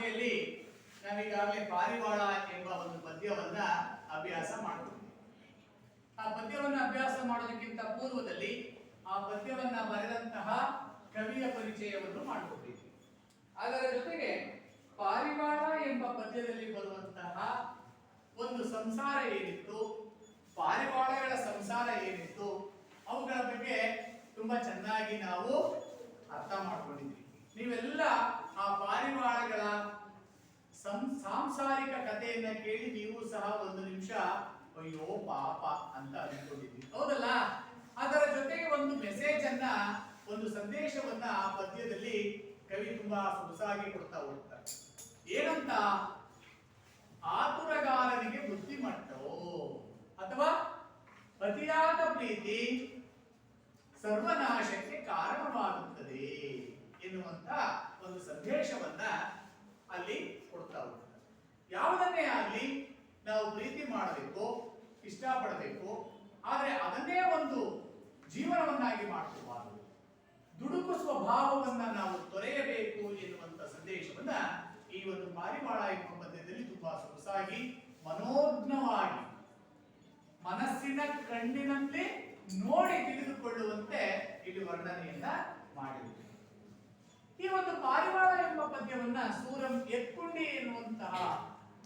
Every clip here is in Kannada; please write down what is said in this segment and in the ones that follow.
ಶಾಲೆಯಲ್ಲಿ ನಾವೀಗಾಗಲೇ ಪಾರಿವಾಳ ಎಂಬ ಒಂದು ಪದ್ಯವನ್ನ ಅಭ್ಯಾಸ ಮಾಡಿಕೊಂಡಿದ್ದೀವಿ. ಆ ಪದ್ಯವನ್ನ ಅಭ್ಯಾಸ ಮಾಡೋದಕ್ಕಿಂತ ಪೂರ್ವದಲ್ಲಿ ಆ ಪದ್ಯವನ್ನ ಬರೆದಂತಹ ಕವಿಯ ಪರಿಚಯವನ್ನು ಮಾಡಿಕೊಂಡಿದ್ದೀವಿ. ಅದರ ಜೊತೆಗೆ ಪಾರಿವಾಳ ಎಂಬ ಪದ್ಯದಲ್ಲಿ ಬರುವಂತಹ ಒಂದು ಸಂಸಾರ ಏನಿತ್ತು, ಪಾರಿವಾಳಗಳ ಸಂಸಾರ ಏನಿತ್ತು, ಅವುಗಳ ಬಗ್ಗೆ ತುಂಬಾ ಚೆನ್ನಾಗಿ ನಾವು ಅರ್ಥ ಮಾಡ್ಕೊಂಡಿದ್ವಿ. ನೀವೆಲ್ಲ ಆ ಪಾರಿವಾಳಗಳ ಸಾಂಸಾರಿಕ ಕಥೆಯನ್ನ ಕೇಳಿ ನೀವು ಸಹ ಒಂದು ನಿಮಿಷ ಅಯ್ಯೋ ಪಾಪ ಅಂತ ಅನ್ಕೊಂಡಿದ್ವಿ, ಹೌದಲ್ಲ? ಅದರ ಜೊತೆಗೆ ಒಂದು ಮೆಸೇಜ್ ಅನ್ನ, ಒಂದು ಸಂದೇಶವನ್ನ ಆ ಪದ್ಯದಲ್ಲಿ ಕವಿ ತುಂಬಾ ಸೊಗಸಾಗಿ ಕೊಡ್ತಾ ಹೋಗ್ತಾರೆ. ಏನಂತ? ಆತುರಗಾರನಿಗೆ ಬುದ್ಧಿಮಟ್ಟವೋ ಅಥವಾ ಅತಿಯಾದ ಪ್ರೀತಿ ಸರ್ವನಾಶಕ್ಕೆ ಕಾರಣವಾಗುತ್ತದೆ ಎನ್ನುವಂತ ಒಂದು ಸಂದೇಶವನ್ನ ಅಲ್ಲಿ ಕೊಡ್ತಾ ಹೋಗ್ತಾರೆ. ಯಾವುದನ್ನೇ ಆಗಲಿ ನಾವು ಪ್ರೀತಿ ಮಾಡಬೇಕು, ಇಷ್ಟಪಡಬೇಕು, ಆದರೆ ಅದನ್ನೇ ಒಂದು ಜೀವನವನ್ನಾಗಿ ಮಾಡ್ಕೋಬಾರದು. ದುಡುಕು ಸ್ವಭಾವವನ್ನ ನಾವು ತೊರೆಯಬೇಕು ಎನ್ನುವಂತ ಸಂದೇಶವನ್ನ ಈ ಒಂದು ಪಾರಿವಾಳ ಎಂಬ ಪದ್ಯದಲ್ಲಿ ತುಂಬಾ ಸೊಗಸಾಗಿ ಮನೋಜ್ಞವಾಗಿ ಮನಸ್ಸಿನ ಕಣ್ಣಿನಲ್ಲಿ ನೋಡಿ ತಿಳಿದುಕೊಳ್ಳುವಂತೆ ಇಲ್ಲಿ ವರ್ಣನೆಯನ್ನ ಮಾಡಿದೆ. ಈ ಒಂದು ಪಾರಿವಾಳ ಎಂಬ ಪದ್ಯವನ್ನ ಸೂರಂ ಎತ್ಕೊಂಡಿ ಎನ್ನುವಂತಹ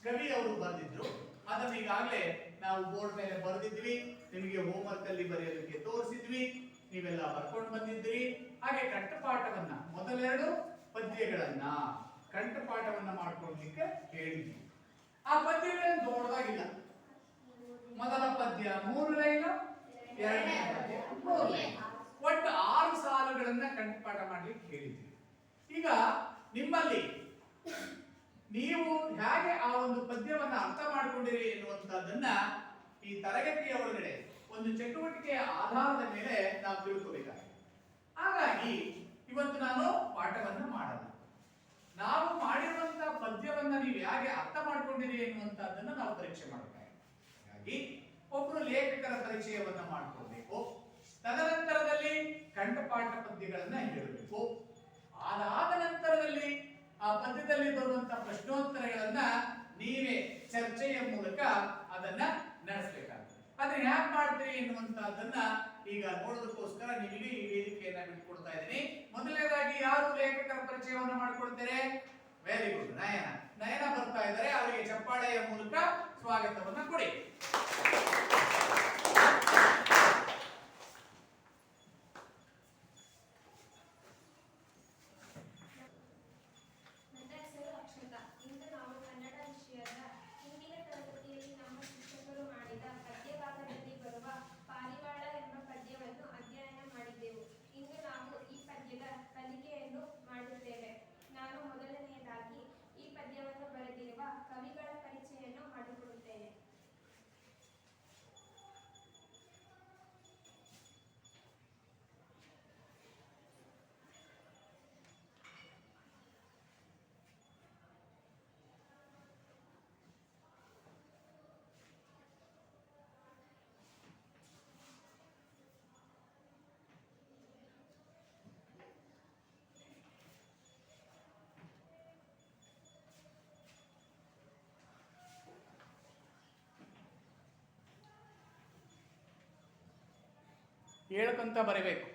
ಕವಿ ಅವರು ಬರೆದಿದ್ರು. ಅದನ್ನು ಈಗಾಗಲೇ ನಾವು ಬೋರ್ಡ್ ಮೇಲೆ ಬರೆದಿದ್ವಿ, ನಿಮಗೆ ಹೋಮ್ವರ್ಕ್ ಅಲ್ಲಿ ಬರೆಯೋದಕ್ಕೆ ತೋರಿಸಿದ್ವಿ, ನೀವೆಲ್ಲ ಬರ್ಕೊಂಡು ಬಂದಿದ್ರಿ. ಹಾಗೆ ಕಂಠಪಾಠವನ್ನ, ಮೊದಲೆರಡು ಪದ್ಯಗಳನ್ನ ಕಂಠಪಾಠವನ್ನ ಮಾಡ್ಕೊಳ್ಲಿಕ್ಕೆ ಹೇಳಿದ್ವಿ. ಆ ಪದ್ಯಗಳೇನು ದೊಡ್ಡದಾಗಿಲ್ಲ. ಮೊದಲ ಪದ್ಯ 3 ಲೈನ್, ಎರಡನೇ ಪದ್ಯ 3 ಲೈನ್, ಒಟ್ಟು 6 ಸಾಲುಗಳನ್ನ ಕಂಠಪಾಠ ಮಾಡ್ಲಿಕ್ಕೆ ಹೇಳಿದ್ವಿ. ಈಗ ನಿಮ್ಮಲ್ಲಿ ನೀವು ಹೇಗೆ ಆ ಒಂದು ಪದ್ಯವನ್ನ ಅರ್ಥ ಮಾಡ್ಕೊಂಡಿರಿ ಎನ್ನುವಂತಹದ್ದನ್ನ ಈ ತರಗತಿಯ ಒಳಗಡೆ ಒಂದು ಚಟುವಟಿಕೆಯ ಆಧಾರದ ಮೇಲೆ ನಾವು ತಿಳ್ಕೋಬೇಕಾಗಿದೆ. ಹಾಗಾಗಿ ಇವತ್ತು ನಾನು ಪಾಠವನ್ನ ಮಾಡಲ್ಲ. ನಾವು ಮಾಡಿರುವಂತಹ ಪದ್ಯವನ್ನ ನೀವು ಹೇಗೆ ಅರ್ಥ ಮಾಡ್ಕೊಂಡಿರಿ ಎನ್ನುವಂತಹದ್ದನ್ನ ನಾವು ಪರೀಕ್ಷೆ ಮಾಡಬೇಕಾಗಿದೆ. ಹಾಗಾಗಿ ಒಬ್ಬರು ಲೇಖಕರ ಪರಿಚಯವನ್ನ ಮಾಡ್ಕೊಳ್ಬೇಕು, ತದನಂತರದಲ್ಲಿ ಕಂಠಪಾಠ ಪದ್ಯಗಳನ್ನ ಹೇಳಬೇಕು, ಅದಾದ ನಂತರದಲ್ಲಿ ಆ ಪದ್ಯದಲ್ಲಿ ಬರುವಂತಹ ಪ್ರಶ್ನೋತ್ತರಗಳನ್ನ ನೀವೇ ಚರ್ಚೆಯ ಮೂಲಕ ಅದನ್ನ ನಡೆಸಬೇಕಾಗುತ್ತೆ. ಅದನ್ನ ಹ್ಯಾಕ್ ಮಾಡ್ತೀರಿ ಎನ್ನುವಂತಹದ್ದನ್ನ ಈಗ ನೋಡೋದಕ್ಕೋಸ್ಕರ ನಿಮಗೆ ಈ ವೇದಿಕೆಯನ್ನ ಬಿಟ್ಕೊಡ್ತಾ ಇದ್ದೀನಿ. ಮೊದಲನೇದಾಗಿ ಯಾರು ಲೇಖಕರ ಪರಿಚಯವನ್ನು ಮಾಡ್ಕೊಳ್ತಾರೆ? ವೆರಿ ಗುಡ್, ನಯನ ಬರ್ತಾ ಇದ್ದಾರೆ. ಅವರಿಗೆ ಚಪ್ಪಾಳೆಯ ಮೂಲಕ ಸ್ವಾಗತವನ್ನ ಕೊಡಿ. ಕವಿಗಳ ಪರಿಚಯವನ್ನು ಮಾಡಿಕೊಡುತ್ತೇನೆ. ಹೇಳ್ಕೊಂತ ಬರಬೇಕು.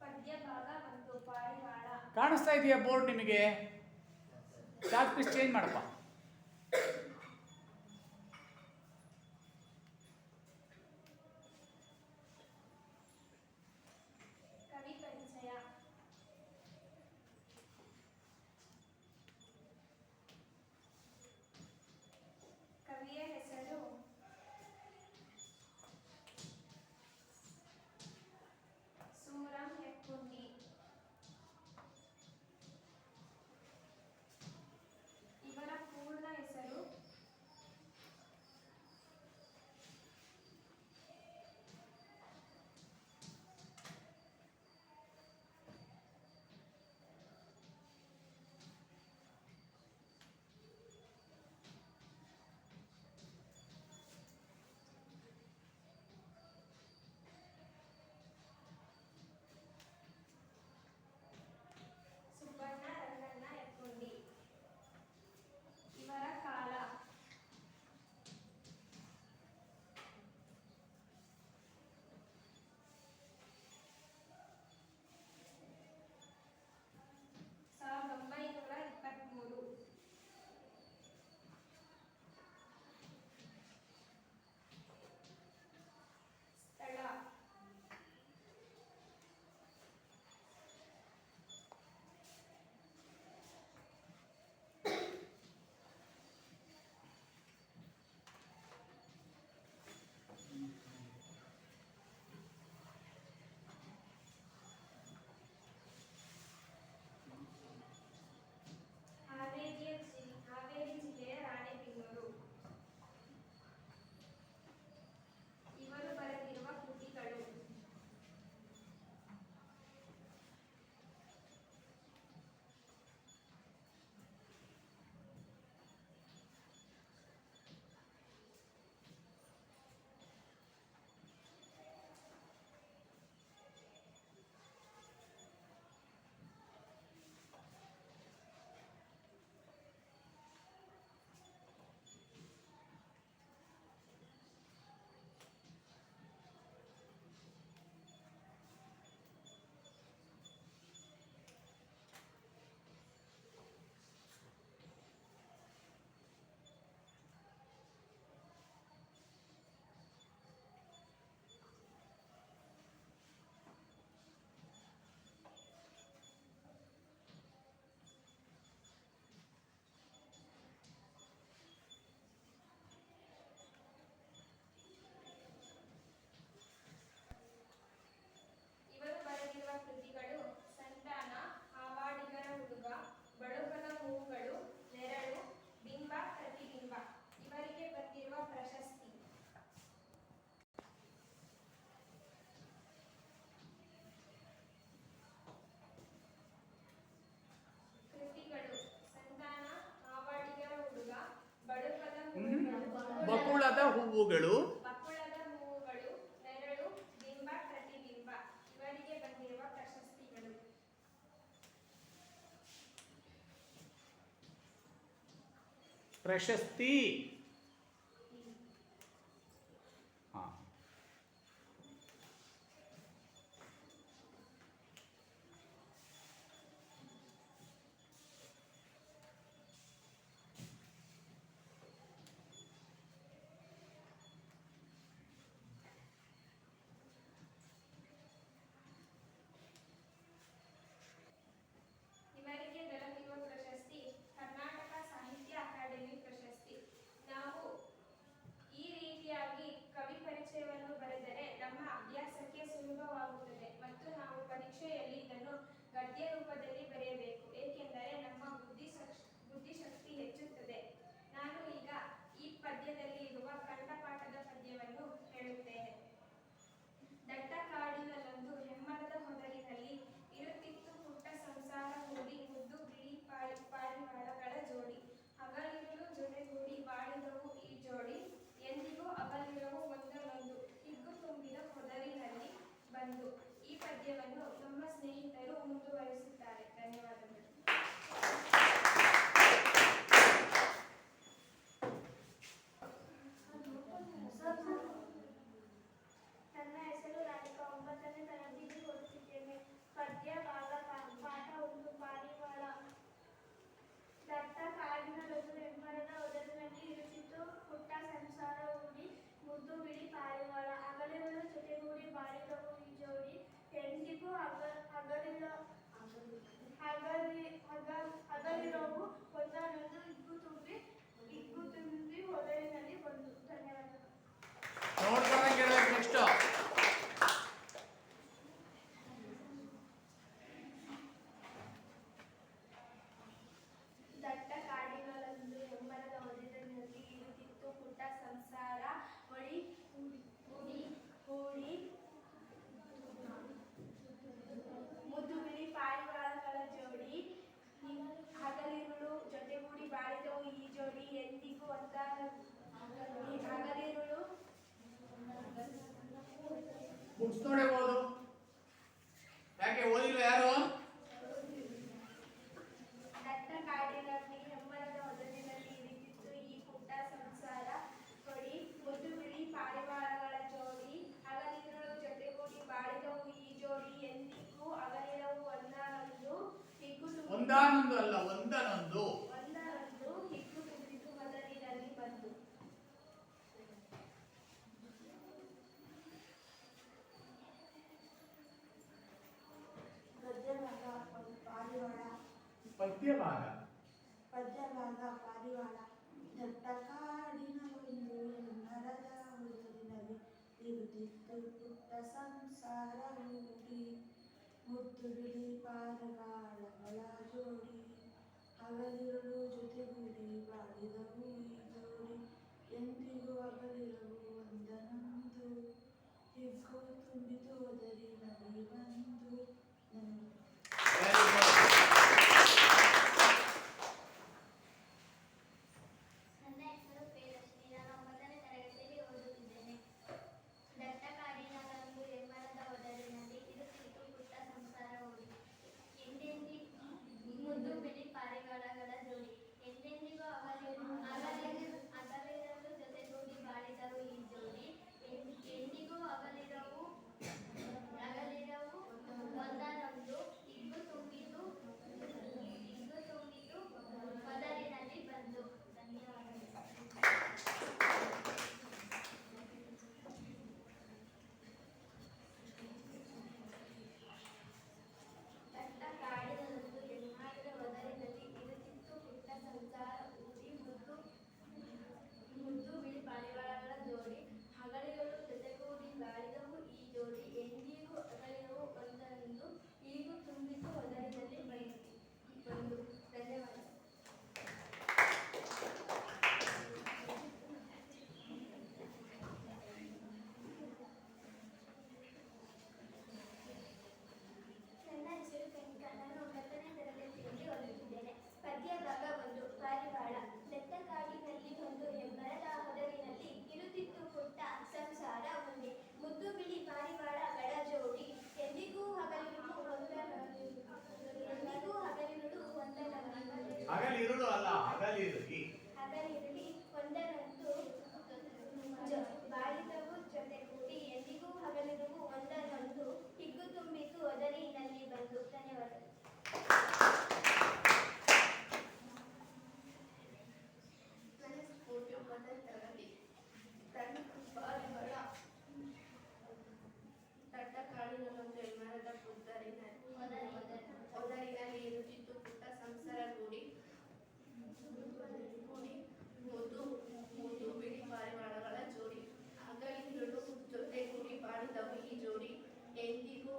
ಪದ್ಯ ಭಾಗ 1 ಪಾರಿವಾಳ. ಕಾಣಿಸ್ತಾ ಇದೆಯಾ ಬೋರ್ಡ್ ನಿಮಗೆ? ಚಾರ್ಟ್ ಪೀಸ್ ಚೇಂಜ್ ಮಾಡಪ್ಪ. ಕವಿ ಪರಿಚಯ. ಕವಿಯ ಹೆಸರು ಸೂರಂ ಎತ್ಕೊಂಡಿ. ಇವರ ಪೂರ್ಣ ಹೆಸರು ಹೂವುಗಳು ಬಕುಳದ ಹೂವುಗಳು, ನೆರಳು, ಬಿಂಬ, ಪ್ರತಿಬಿಂಬ ಇವರಿಗೆ ಬಂದಿರುವ ಪ್ರಶಸ್ತಿಗಳು. ಪ್ರಶಸ್ತಿ. ಹಾ. ಇವರಿಗೆ ದೊರಕಿರುವ ಪ್ರಶಸ್ತಿ ಕರ್ನಾಟಕ ಸಾಹಿತ್ಯ ಅಕಾಡೆಮಿ ಪ್ರಶಸ್ತಿ. ನಾವು ಈ ರೀತಿಯಾಗಿ ಕವಿ ಪರಿಚಯವನ್ನು ಬರೆದರೆ ನಮ್ಮ ಅಭ್ಯಾಸಕ್ಕೆ ಸುಲಭವಾಗುತ್ತದೆ ಮತ್ತು ನಾವು ಪರೀಕ್ಷೆಯಲ್ಲಿ ಇದನ್ನು ಗದ್ಯ ರೂಪದಲ್ಲಿ ಬರೆಯಬೇಕು, ಏಕೆಂದರೆ ನಮ್ಮ ಬುದ್ಧಿಶಕ್ತಿ ಹೆಚ್ಚುತ್ತದೆ. ನಾನು ಈಗ ಈ ಪದ್ಯದಲ್ಲಿ ಇರುವ ಕಂಠಪಾಠದ ಪದ್ಯವನ್ನು ಹೇಳುತ್ತೇನೆ. ದಟ್ಟ ಕಾಡಿನಲ್ಲೊಂದು ಹೆಮ್ಮರದ ಹೊದರಿನಲ್ಲಿ ಇರುತ್ತಿತ್ತು ಪುಟ್ಟ ಸಂಸಾರ ಹೂಡಿ, ಮುದ್ದು ಬಿಳಿ ಪಾರಿವಾಳಗಳ ಜೋಡಿ. ಹಗಲಿರುಳು ಜೊತೆಗೂಡಿ ಬಾಳಿದವು ಈ ಜೋಡಿ, ಎಂದಿಗೂ ಅಗಲಿರವು ಒಂದನೊಂದು, ಹಿಗ್ಗು ತುಂಬಿದ ಹೊದರಿನಲ್ಲಿ ಬಂದು. ಈ ಪದ್ಯವನ್ನು ನಮ್ಮ ಸ್ನೇಹಿತರು ಮುಂದುವರಿಸುತ್ತಾರೆ. ಧನ್ಯವಾದಗಳು. ನನ್ನ ಹೆಸರು ರಾಧಿಕಾ. 9ನೇ ತರಗತಿಗೆ ಓದುತ್ತಿದ್ದೇನೆ. ಪದ್ಯ ಭಾಗ ಪಾಠ 1. ಪಾರಿವಾಳ. ದಟ್ಟ ಕಾಡಿನಲ್ಲೊಂದು ಹೆಮ್ಮರದ ಹೊದರಿನಲ್ಲಿ ಇರುತ್ತಿತ್ತು ಪುಟ್ಟ ಸಂಸಾರ ಹೂಡಿ, ಮುದ್ದು ಬಿಳಿ ಪಾರಿವಾಳ. ಹಗಲಿರುಳು ಜೊತೆಗೂಡಿ ಬಾಳಿದವು ಈ ಜೋಡಿ, ಎಂದಿಗೂ ಹಗಲಿರವು ಒಂದನೊಂದು, ಹಿಗ್ಗು ತುಂಬಿ ಹೊದರಿನಲ್ಲಿ ಬಂದು. ಧನ್ಯವಾದಗಳು. ನೋಡ್ಕೊಂಡಂಗೆ ನೆಕ್ಸ್ಟ್. ದಟ್ಟ ಕಾಡಿನಲ್ಲೊಂದು ಹೆಮ್ಮರದ ಹೊದರಿನಲ್ಲಿ ಇರುತ್ತಿತ್ತು ಪುಟ್ಟ ಸಂಸಾರ ಹೂಡಿ, ಮುದ್ದು ಬಿಳಿ ಪಾರಿವಾಳಗಳ ಜೋಡಿ. ಹಗಲಿರುಳು ಜೊತೆಗೂಡಿ ಬಾಳಿದವು ಈ ಜೋಡಿ, ಎಂದಿಗೂ ಹಗಲಿರುಳು. ಬುಕ್ಸ್ ನೋಡೇ ಓದು. ಯಾಕೆ ಓದಿಲ್ಲ ಯಾರು? ದಟ್ಟ ಕಾಡಿನಲ್ಲಿ ಹೆಮ್ಮರದ ಹೊದರಿನಲ್ಲಿ ಇರುತ್ತಿತ್ತು ಈ ಪುಟ್ಟ ಸಂಸಾರ ಹೊಡಿ, ಮುದ್ದು ಬಿಳಿ ಪಾರಿವಾಳಗಳ ಜೋಡಿ. ಹಗಲಿರುಳು ಜೊತೆಗೂಡಿ ಬಾಳಿದವು ಈ ಜೋಡಿ, ಎಂದಿಗೂ ಅಗಲಿರವು ಒಂದಾನೊಂದು, ಹಿಗ್ಗು ಒಂದಾನೊಂದು ಅಲ್ಲ, ಒಂದನೊಂದು. ಹಿಗ್ಗು ತುಂಬಿತು ಹೊದರಿನಲ್ಲಿ ಬಂದು. ಪದ್ಯಭಾಗ. ಪಾರಿವಾಳ. ದಟ್ಟ ಕಾಡಿನಲ್ಲೊಂದು ಹೆಮ್ಮರದ ಹೊದರಿನಲ್ಲಿ ಇರುತ್ತಿತ್ತು ಪುಟ್ಟ ಸಂಸಾರ ಹೂಡಿ, ಮುದ್ದು ಬಿಳಿ ಪಾರಿವಾಳಗಳ ಜೋಡಿ. ಹಗಲಿರುಳು ಜೊತೆಗೂಡಿ ಬಾಳಿದವು ಈ ಜೋಡಿ, ಎಂದಿಗೂ ಅಗಲಿರವು ಒಂದನೊಂದು, ಹಿಗ್ಗು ತುಂಬಿತು ಹೊದರಿನಲ್ಲಿ ಬಂದು. ನನ್ನ ಹೆಸರು ಪ್ರಿಯದರ್ಶಿನಿ. ನಾನು 9ನೇ ತರಗತಿಯಲ್ಲಿ ಓದುತ್ತಿದ್ದೇನೆ. ದಟ್ಟ ಕಾಡಿನಲ್ಲೊಂದು ಹೆಮ್ಮರದ ಹೊದರಿನಲ್ಲಿ ಇರುತ್ತಿತ್ತು ಪುಟ್ಟ ಸಂಸಾರ ಹೂಡಿ, ಹಗಲಿರುಳು ಅಲ್ಲ, ಹಗಲಿರಲಿ. ಹಗಲಿರಲಿ ಒಂದರಂದು ಬಾಳಿದವು ಜೊತೆಗೂಡಿ ಎಂದಿಗೂ ಹಗಲಿರುವು ಒಂದರಂದು ಹಿಗ್ಗು ತುಂಬಿತು ಒದರಿನಲ್ಲಿ ಬಂದು. ಧನ್ಯವಾದಗಳು. ನನ್ನ ಸ್ಫೂರ್ತಿ 9ನೇ ತರಗತಿ. ಪಾರಿವಾಳ ದಟ್ಟ ಕಾಡಿನಲ್ಲೊಂದು ಹೆಮ್ಮರದ ಒದರಿನಲ್ಲಿ ಇರುತ್ತಿತ್ತು ಪುಟ್ಟ ಸಂಸಾರ ಗೂಡಿ ಮುದ್ದು ಮುದ್ದು ಬಿಳಿ ಪಾರಿವಾಳಗಳ ಜೋಡಿ. ಹಗಲಿರುಳು ಜೊತೆಗೂಡಿ ಬಾಳಿದವು ಈ ಜೋಡಿ ಎಂದಿಗೂ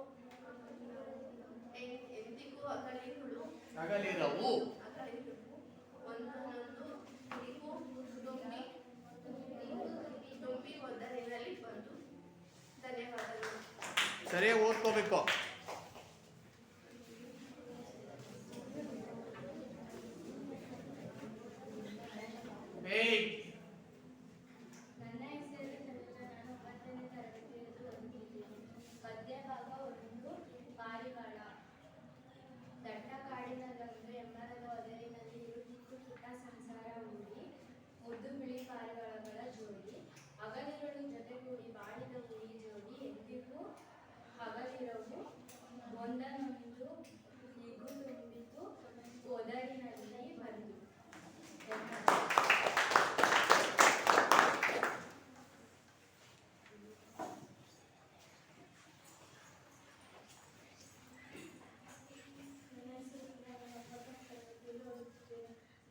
ಹಗಲಿರುಳು ಹಗಲಿರವು ಒಂದೊಂದು ಹಿರಿಗೂ ತುಂಬಿ ಒದರಿನಲ್ಲಿ ಬಂದು. ಧನ್ಯವಾದಗಳು. ಸರಿಯಾಗಿ ಓದ್ಕೋಬೇಕು. ನನ್ನ ಹೆಸರು ಚಂದ್ರ. ನಾನು 9ನೇ ತರಗತಿಯಲ್ಲಿ ಓದುತ್ತಿದ್ದೇನೆ. ಪದ್ಯ ಭಾಗ 1. ಪಾರಿವಾಳ. ದಟ್ಟ ಕಾಡಿನಲ್ಲೊಂದು ಹೆಮ್ಮರದ ಒದರಿನಲ್ಲಿ ಇರುತ್ತಿತ್ತು ಪುಟ್ಟ ಸಂಸಾರ ಊರಿ ಮುದ್ದು ಬಿಳಿ ಪಾರಿವಾಳಗಳ ಜೋಡಿ. ಹಗಲಿರುಳು ಜೊತೆಗೂಡಿ ಬಾಳಿದವು ಈ ಜೋಡಿ ಎಂದಿಗೂ ಹಗಲಿರವು ಒಂದನ್ನೊಂದು ಹಿಗ್ಗು ತುಂಬಿತು ಒದರಿನಲ್ಲಿ ಬಂದು.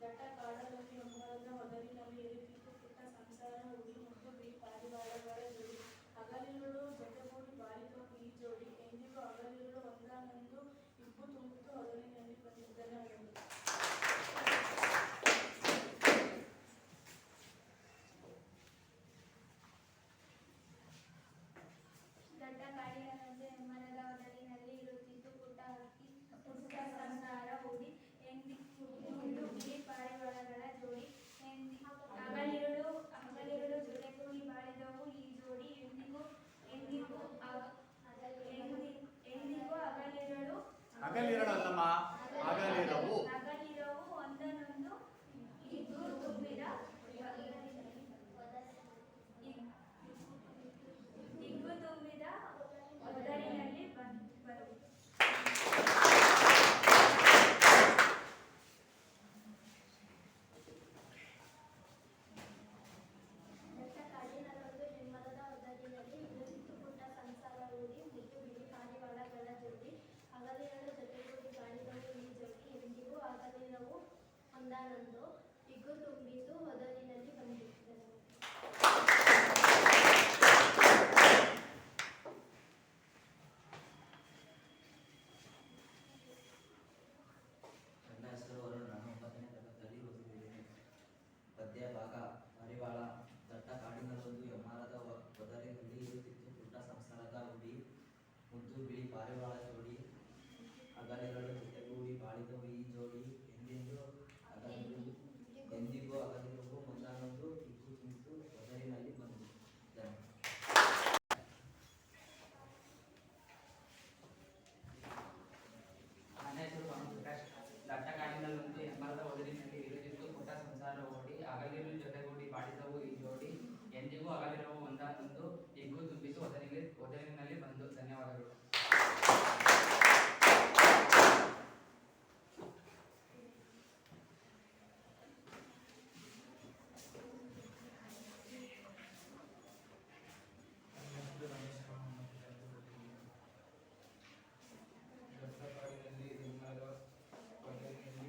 ದಟ್ಟ ಕಾಡಲ್ಲಿ ಹೆಮ್ಮರದ ಹೊದರಿನಲ್ಲಿ ಇರುತ್ತಿತ್ತು ಪುಟ್ಟ ಸಂಸಾರ ಹುಡಿ ಮುದ್ದು ಬಿಳಿ ಪಾರಿವಾಳಗಳ ಜೋಡಿ. ಹಗಲಿರುಳು ಜೊತೆಗೂಡಿ ಬಾಳಿದವು ಈ ಜೋಡಿ ಎಂದಿಗೂ ಹಗಲಿರುಳು ಒಂದಾನೊಂದು ಹಿಗ್ಗು ತುಂಬಿತು ಹೊದರಿನಲ್ಲಿ ಬಂದಿದ್ದನೆ ಅವಳು. ದಟ್ಟ ಕಾಡಿನಲ್ಲೊಂದು ಹೆಮ್ಮರದ ಒದರಿನಲ್ಲಿ ಇರುತ್ತಿತ್ತು ಪುಟ್ಟ ಸಂಸಾರ ಹೂಡಿ ಮುದ್ದು ಬಿಳಿ ಪಾರಿವಾಳಗಳ ಜೋಡಿ. ಹಗಲಿರುಳು ಜೊತೆಗೂಡಿ ಬಾಳಿದವು ಈ ಜೋಡಿ ಎಂದಿಗೂ ಹಗಲಿರುಳು ಹಗಲಿರಳಲ್ಲಮ್ಮ, ಹಗಲಿರವು. ಹಗಲಿರವು ಒಂದನ್ನೊಂದು ಹಿಗ್ಗು ತುಂಬಿದ ಒದರಿನಲ್ಲಿ ಬಂದು. ದಟ್ಟ ಕಾಡಿನಲ್ಲೊಂದು ಹೆಮ್ಮರದ ಒದರಿನಲ್ಲಿ ಇರುತ್ತಿತ್ತು ಪುಟ್ಟ ಸಂಸಾರ ಊರಿ ಮುದ್ದು ಬಿಳಿ ಪಾರಿವಾಳಗಳ ಜೋಡಿ. ಹಗಲಿರುಳು ಜೊತೆಗೂಡಿ ಬಾಳಿದವು ಈ ಜೋಡಿ ಎಂದಿಗೂ ಹಗಲಿರವು ಒಂದಾನೊಂದು ಹಿಗ್ಗು ತುಂಬಿತು ಒದರಿನಲ್ಲಿ ಬಂದಿದ್ದನು. ನನ್ನ ಹೆಸರು ವರುಣ್. ನಾನು 9ನೇ ತರಗತಿಯಲ್ಲಿ ಓದುತ್ತಿದ್ದೇನೆ. ಪದ್ಯ ಭಾಗ ಪಾರಿವಾಳ. ದಟ್ಟ ಕಾಡಿನಲ್ಲೊಂದು ಹೆಮ್ಮರದ ಒದರಿನಲ್ಲಿ ಇರುತ್ತಿತ್ತು ಪುಟ್ಟ ಸಂಸಾರದ ಹುಡಿ ಮುದ್ದು ಬಿಳಿ ಪಾರಿವಾಳ ಜೋಡಿ. ಹಗಲಿರುಳು ಜೊತೆಗೂಡಿ ಬಾಳಿದವು ಈ ಜೋಡಿ ಎಂದಿಗೂ ಹಗಲಿರುವು ಒಂದಾನೊಂದು ಹಿಗ್ಗು ತುಂಬಿತು ಒದರಿನಲ್ಲಿ ಬಂದು. ನನ್ನ ಹೆಸರು ಪ್ರಕಾಶ್. ದಟ್ಟ ಕಾಡಿನಲ್ಲೊಂದು ಹೆಮ್ಮರದ ಒದರಿನಲ್ಲಿ ಇರುತ್ತಿತ್ತು ಪುಟ್ಟ ಸಂಸಾರ ಓಡಿ. ಹಗಲಿರುಳು ಜೊತೆಗೂಡಿ ಬಾಳಿದವು ಈ ಜೋಡಿ ಎಂದಿಗೂ ಹಗಲಿರವು ಒಂದಾನೊಂದು ಹಿಗ್ಗು ತುಂಬಿತು ಒದರಿನಲ್ಲಿ ಬಂದು. ಧನ್ಯವಾದಗಳು. ದಟ್ಟಕಾಡಿನಲ್ಲಿ ಹೆಮ್ಮರದ ಒದರಿನಲ್ಲಿ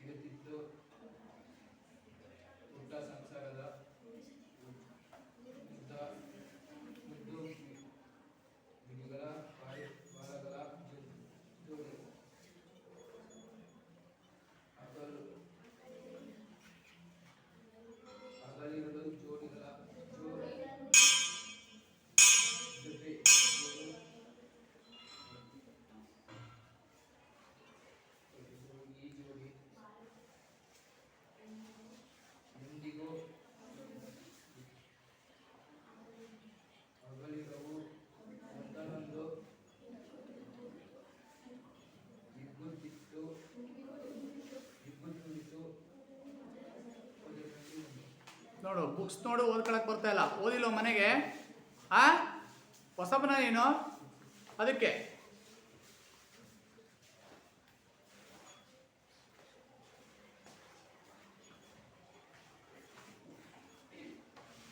ಇರುತ್ತಿತ್ತು ಪುಟ್ಟ ಸಂಸಾರದ ಬುಕ್ಸ್ ನೋಡು ಓದ್ಕೊಳಕ್ ಬರ್ತಾ ಇಲ್ಲ. ಓದಿಲ್ಲ ಮನೆಗೆ? ಆ ಹೊಸಬನ ನೀನು ಅದಕ್ಕೆ.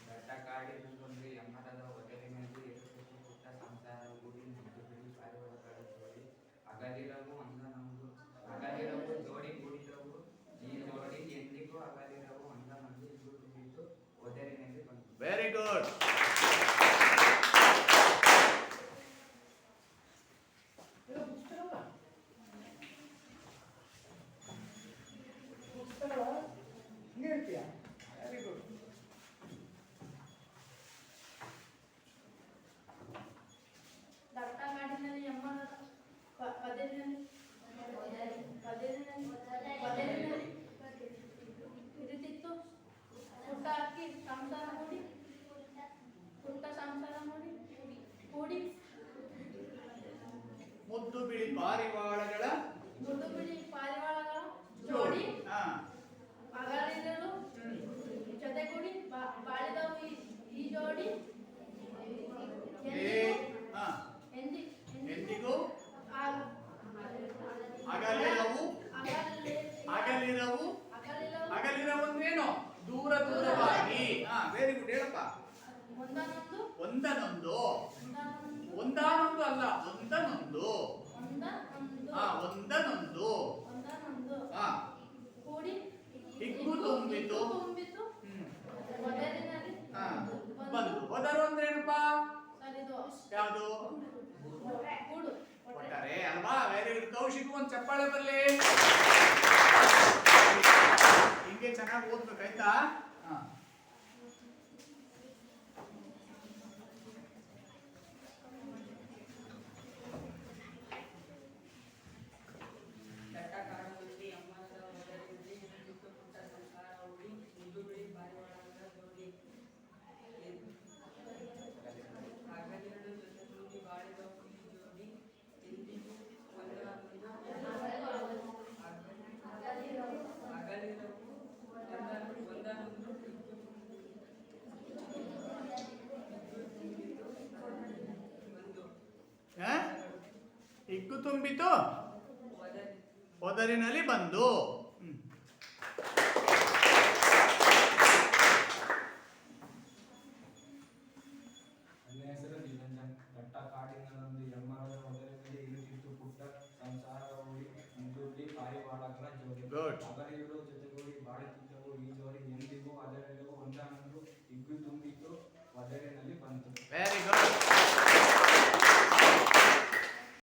ದಟ್ಟ ಕಾಡಿನಲ್ಲಿ ಎಮ್ಮರದ ಒದರಿನಲ್ಲಿ ಇರುತ್ತಿತ್ತು ಪುಟ್ಟ ಸಂಸಾರ ಗೂಡಿ ಮುದ್ದು ಬಿಳಿ ಪಾರಿವಾಳಗಳ ಜೋಡಿ ಅಗಲಿರವು ಒಂದನೊಂದು ಅಗಲಿರವು ಜೋಡಿ ಕೂಡಿರವು ಈ ಜೋಡಿ ಎಂದಿಗೂ ಅಗಲಿರವು ಒಂದನೊಂದು ಇದ್ದು ತುಂಬಿತು ಒದರಿನಲ್ಲಿ ಬಂತು. Very good. Very good. ದಟ್ಟ ಕಾಡಿನಲ್ಲಿ ಎಮ್ಮರದ ಪದರಿನಲ್ಲಿ ಇರುತ್ತಿತ್ತು ಪುಟ್ಟ ಅಕ್ಕಿ ಸಂಸಾರ ಮೂಡಿ ಕೂಡಿ ಮುದ್ದು ಬಿಳಿ ಪಾರಿವಾಳಗಳ ಮುದ್ದು ಬಿಳಿ ಪಾರಿವಾಳಗಳ ಜೋಡಿ ಹಾ. ಅಗಲಿರಲು ಜೊತೆಗೂಡಿ ಬಾಳಿದವು ಈ ಜೋಡಿ ಹಾ. ಎಂದಿಗೂ ಎಂದಿಗೂ ಅಗಲಿರವು ಅಗಲಿರವು ಅಗಲಿರವು ಅಂದ್ರೇನು? ದೂರ ದೂರವಾಗಿ. ಹಾ, ವೆರಿ ಗುಡ್. ಹೇಳಪ್ಪ. ಒಂದನೊಂದು ಒಂದಾನೊಂದು ಅಲ್ಲ, ಒಂದನೊಂದು. ಹಾ, ಒಂದನೊಂದು. ಹಾ, ಕೂಡಿ ಹಿಗ್ಗು ತುಂಬಿತು. ಹ್ಮ್. ಹಾ, ಬಂದು. ಒದರು ಅಂದ್ರೇನಪ್ಪ? ಯಾವುದು? ಒಟ್ಟಾರೆ ಅಲ್ವಾ? Very good. ಕೌಶಿಕ್ ಒಂದು ಚಪ್ಪಾಳೆ ಬರಲಿ. ಹಿಂಗೆ ಚೆನ್ನಾಗಿ ಓದ್ಬೇಕಾಯ್ತಾ? ಹಾ. ದಟ್ಟ ಕಾಡಿನಲ್ಲಿ ಎಮ್ಮರದ ಒದರಿನಲ್ಲಿ ಇರುತ್ತಿತ್ತು ಪುಟ್ಟ ಸಂಸಾರ ಹುಡಿ ಮುದ್ದು ಬಿಳಿ ಪಾರಿವಾಳಗಳ ಜೋಡಿ ಅಗಲಿರಲು ಜೊತೆಗೂಡಿ ಬಾಳಿದವು ಈ ಜೋಡಿ ಎಂದಿಗೂ ಒಂದನೊಂದು ಅಗಲಿರವು ಒಂದನೊಂದು ಹಿಗ್ಗು ತುಂಬಿತು ಒದರಿ ಒದರಿನಲ್ಲಿ ಬಂದು. ಹ್ಮ್. ನನ್ನ ಹೆಸರು ನಿರಂಜನ್. ದಟ್ಟ ಕಾಡಿನಲ್ಲೊಂದು ಎಮ್ಮರದ ಒದರಿನಲ್ಲಿ ಇರುತ್ತಿತ್ತು ಪುಟ್ಟ ಸಂಸಾರ ಹುಡಿ ಮುದ್ದು ಬಿಳಿ ಪಾರಿವಾಳಗಳ ಜೋಡಿ Good. ಅಗಲಿರುಳು ಜೊತೆಗೂಡಿ ಬಾಳುತ್ತಿದ್ದವು ಈ ಜೋಡಿ ಎಂದಿಗೂ ಅದರಲ್ಲೂ ಒಂದನೊಂದು ಹಿಗ್ಗು ತುಂಬಿತು ಒದರಿನಲ್ಲಿ ಬಂತು. Very good.